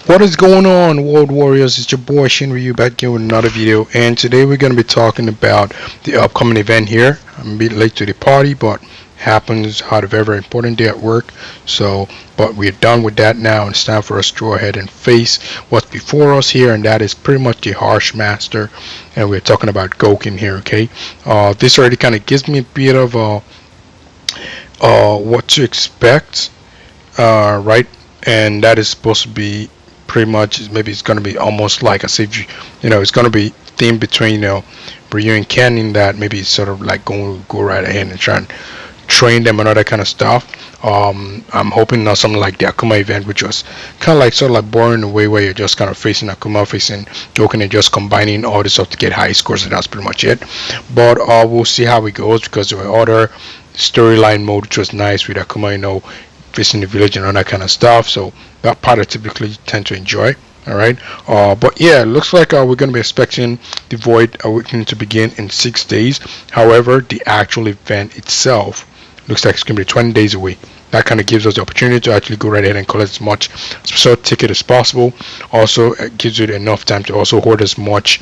What is going on, World Warriors? It's your boy Shinryu back here with another video, and today we're going to be talking about the upcoming event here. I'm a bit late to the party, but happens. Had a very important day at work, so but we're done with that now. It's time for us to go ahead and face what's before us here, and that is pretty much the Harsh Master, and we're talking about Gouken here. Okay, this already kind of gives me a bit of what to expect, right? And that is supposed to be pretty much maybe it's going to be almost like as if it's going to be themed between Ryu and Ken, in that maybe it's sort of like go right ahead and try and train them and all that kind of stuff. I'm hoping not something like the Akuma event, which was kind of like sort of like boring in a way where you're just kind of facing Akuma, facing Joken, and just combining all this stuff to get high scores, and that's pretty much it. But we'll see how it goes, because there were other storyline mode which was nice with Akuma, facing the village and all that kind of stuff. So that part I typically tend to enjoy. All right, but yeah, it looks like we're going to be expecting the Void Awakening to begin in 6 days. However, the actual event itself looks like it's going to be 20 days away. That kind of gives us the opportunity to actually go right ahead and collect as much special ticket as possible. Also, it gives you enough time to also hoard as much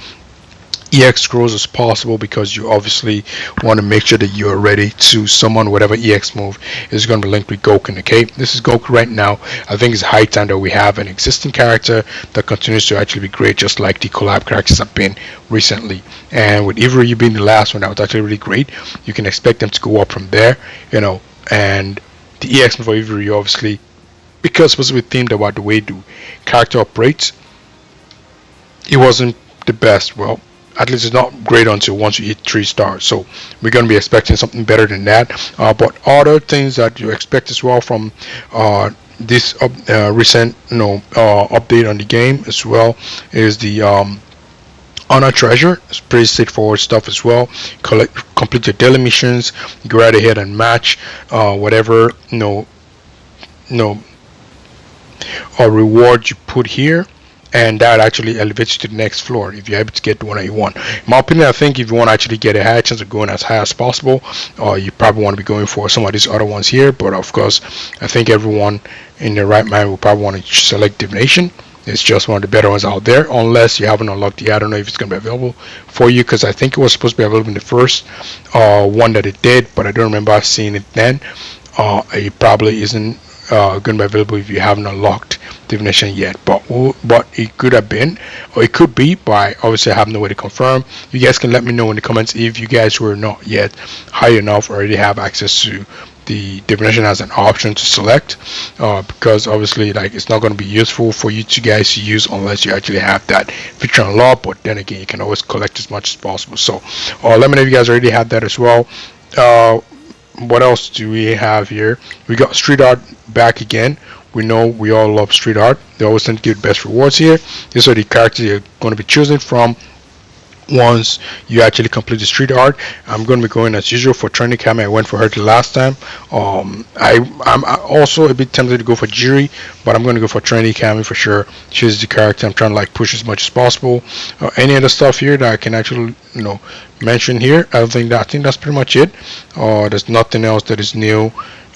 EX scrolls as possible, because you obviously want to make sure that you are ready to summon whatever EX move is going to be linked with Gouken. Okay, this is Gouken right now. I think it's high time that we have an existing character that continues to actually be great, just like the collab characters have been recently. And with Ivory being the last one that was actually really great, you can expect them to go up from there. And the EX move for Ivory, obviously, because it's supposed to be themed about the way the character operates, it wasn't the best. Well, at least it's not great until once you hit 3 stars. So we're going to be expecting something better than that. But other things that you expect as well from this recent update on the game as well is the honor treasure. It's pretty straightforward stuff as well. Complete your daily missions, go right ahead and match whatever no or reward you put here, and that actually elevates you to the next floor if you're able to get the one that you want. In my opinion, I think if you want to actually get a high chance of going as high as possible, you probably want to be going for some of these other ones here. But of course, I think everyone in their right mind will probably want to select divination. It's just one of the better ones out there, unless you haven't unlocked it. I don't know if it's going to be available for you, because I think it was supposed to be available in the first one that it did, but I don't remember seeing it then. It probably isn't going to be available if you haven't unlocked divination yet, but it could have been, or it could be, but obviously I have no way to confirm. You guys can let me know in the comments if you guys who are not yet high enough already have access to the divination as an option to select, because obviously like it's not going to be useful for you to guys to use unless you actually have that feature unlocked. But then again, you can always collect as much as possible. So let me know if you guys already have that as well. What else do we have here? We got street art back again. We know we all love street art. They always tend to give best rewards here. These are the characters you're going to be choosing from once you actually complete the street art. I'm going to be going as usual for training Kami. I went for her the last time. I'm also a bit tempted to go for Jiri, but I'm going to go for training Kami for sure. She's the character I'm trying to like push as much as possible. Any other stuff here that I can actually mention here? I think that's pretty much it. There's nothing else that is new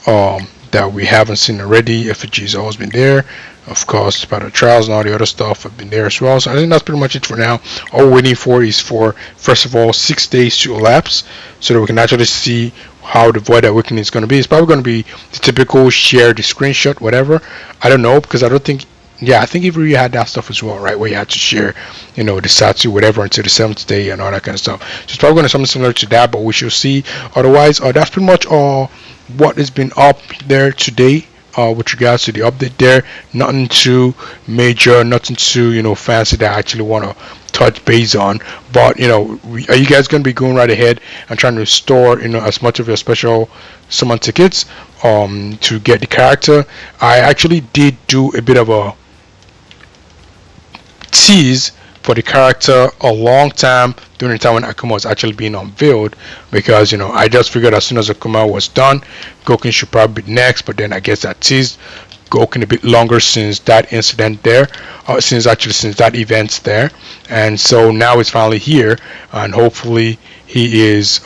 that we haven't seen already. Effigy's always been there. Of course, Spider Trials and all the other stuff have been there as well. So I think that's pretty much it for now. All we're waiting for is for, first of all, 6 days to elapse so that we can actually see how the Void Awakening is going to be. It's probably going to be the typical share the screenshot, whatever. I don't know, because I don't think, yeah, I think Avery had that stuff as well, right? Where you had to share, the Satsu, whatever, until the 7th day and all that kind of stuff. So it's probably going to be something similar to that, but we shall see. Otherwise, that's pretty much all what has been up there today. With regards to the update there, nothing too major, nothing too fancy that I actually want to touch base on. But are you guys going to be going right ahead and trying to store as much of your special summon tickets to get the character? I actually did do a bit of a tease for the character a long time during the time when Akuma was actually being unveiled, because I just figured as soon as Akuma was done, Gouken should probably be next. But then I guess that teased Gouken a bit longer since that incident there, since that event's there, and so now it's finally here, and hopefully he is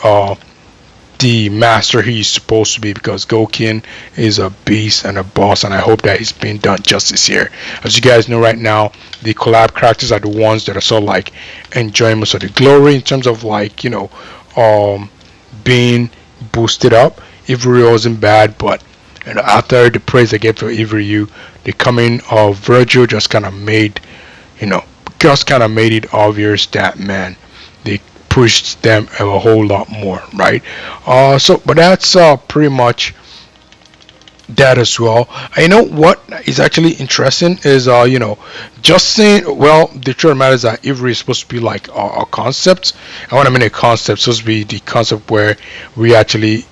the master he's supposed to be, because Gouken is a beast and a boss, and I hope that he's being done justice here. As you guys know right now, the collab characters are the ones that are sort of like enjoying most of the glory in terms of like, um, being boosted up. Ivry wasn't bad, but after the praise I get for Ivry, the coming of Virgil you know, just kind of made it obvious that, man, they pushed them a whole lot more, right? But that's pretty much that as well. I know what is actually interesting is, just saying, well, the truth of the matter is that Avery is supposed to be like a concept. And when I mean a concept, it's supposed to be the concept where we actually,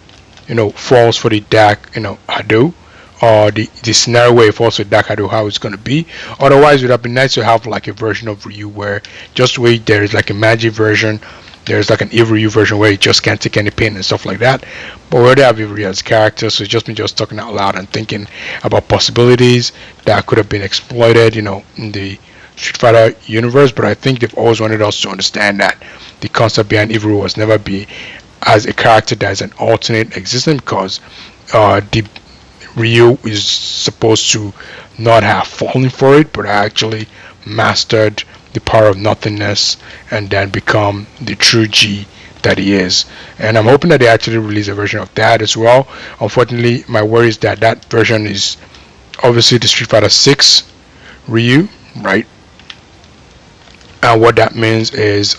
falls for the dark, Hado, or the scenario where it falls for dark Hado, how it's going to be. Otherwise, it would have been nice to have like a version of Ryu where just wait, there is like a magic version, there's like an Ivry version where you just can't take any pain and stuff like that. But we already have Ivry as a character, so it's just me just talking out loud and thinking about possibilities that could have been exploited, in the Street Fighter universe. But I think they've always wanted us to understand that the concept behind Ivry was never be as a character that is an alternate existence, because the Ryu is supposed to not have fallen for it, but actually mastered the power of nothingness and then become the true G that he is. And I'm hoping that they actually release a version of that as well. Unfortunately, my worry is that that version is obviously the Street Fighter 6 Ryu, right? And what that means is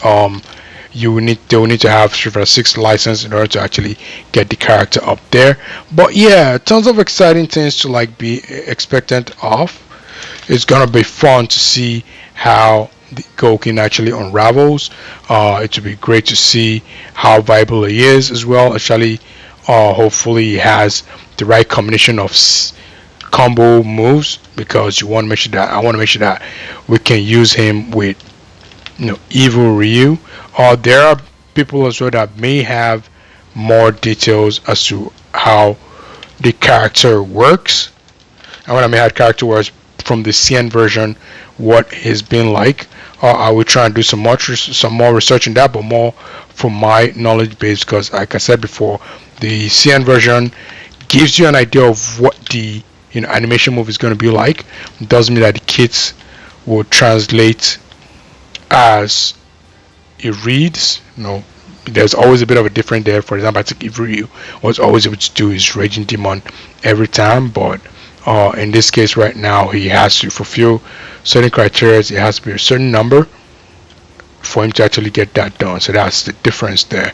they will need to have Street Fighter 6 license in order to actually get the character up there. But yeah, tons of exciting things to like be expectant of. It's gonna be fun to see how the Gouken actually unravels. It would be great to see how viable he is as well. Actually, hopefully he has the right combination of combo moves, because I want to make sure that we can use him with evil Ryu. There are people as well that may have more details as to how the character works. And when I mean how the character works from the CN version, what he's been like. I will try and do some more research in that, but more from my knowledge base, because like I said before, the CN version gives you an idea of what the animation move is going to be like. It doesn't mean that the kits will translate as it reads. There's always a bit of a difference there. For example, I think if Ryu was always able to do his Raging Demon every time, but in this case right now he has to fulfill certain criteria. It has to be a certain number for him to actually get that done. So that's the difference there.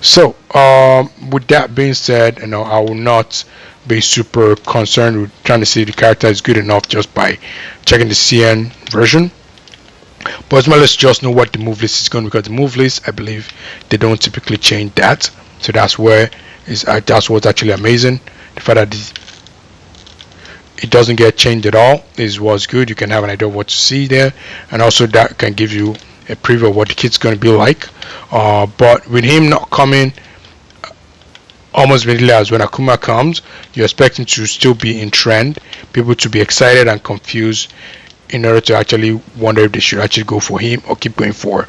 So with that being said, I will not be super concerned with trying to see the character is good enough just by checking the CN version. But as well, let's just know what the move list is going to be, because the move list, I believe, they don't typically change that. So that's what's actually amazing. The fact that it doesn't get changed at all is what's good. You can have an idea of what to see there, and also that can give you a preview of what the kit's going to be like. But with him not coming almost immediately as when Akuma comes, you're expecting to still be in trend, people to be excited and confused in order to actually wonder if they should actually go for him or keep going for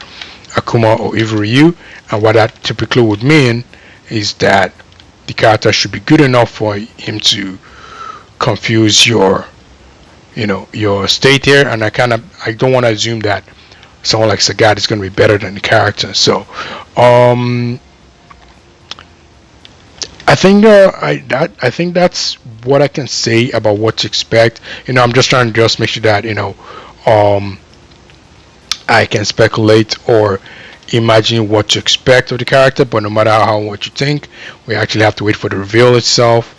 Akuma or Ivry Ryu. And what that typically would mean is that the character should be good enough for him to confuse your state here. And I don't want to assume that someone like Sagat is going to be better than the character. So I think I think that's what I can say about what to expect. I'm just trying to just make sure that I can speculate or imagine what to expect of the character. But no matter how what you think, we actually have to wait for the reveal itself.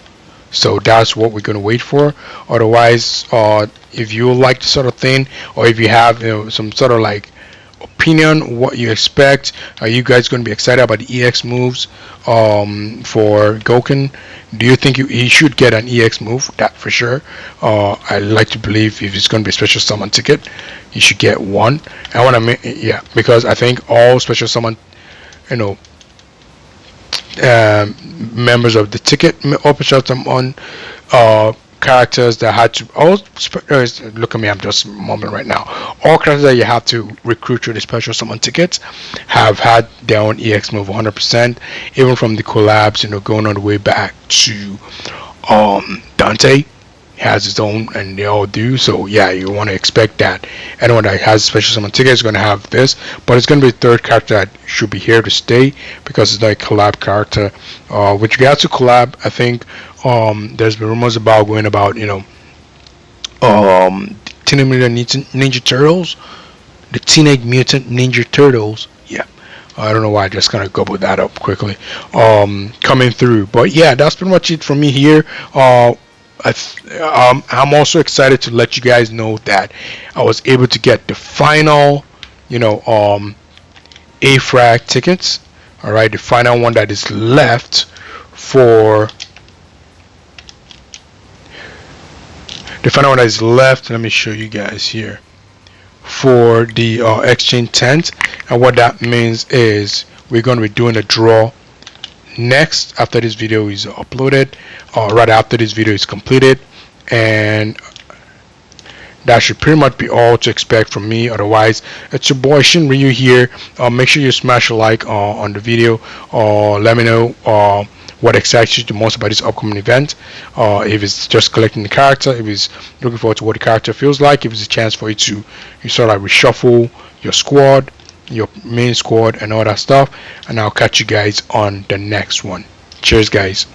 So that's what we're going to wait for. Otherwise, if you like the sort of thing, or if you have some sort of like opinion, what you expect, are you guys going to be excited about the EX moves for Gouken? Do you think he should get an EX move? That for sure. I like to believe if it's going to be a special summon ticket, he should get one. I want to, yeah, because I think all special summon, members of the ticket or special summon characters that had to look at me, I'm just mumbling right now. All characters that you have to recruit through the special summon tickets have had their own EX move 100%, even from the collabs, going all the way back to Dante has its own, and they all do. So yeah, you want to expect that anyone that has special summon ticket is going to have this, but it's going to be the third character that should be here to stay because it's not a collab character. With regards to collab, I think there's been rumors about going about Teenage Mutant Ninja Turtles, the Teenage Mutant Ninja Turtles. Yeah, I don't know why I just kind of gobbled that up quickly. Coming through, but yeah, that's pretty much it for me here. I'm also excited to let you guys know that I was able to get the final, AFRAG tickets. All right, the final one that is left for the final one that is left. Let me show you guys here for the exchange tent, and what that means is we're going to be doing a draw next after this video is uploaded, or right after this video is completed, and that should pretty much be all to expect from me. Otherwise, it's your boy Shin Ryu here. Make sure you smash a like on the video, or let me know what excites you the most about this upcoming event. If it's just collecting the character, if it's looking forward to what the character feels like, if it's a chance for you to sort of like reshuffle your squad, your main squad, and all that stuff. And I'll catch you guys on the next one. Cheers, guys.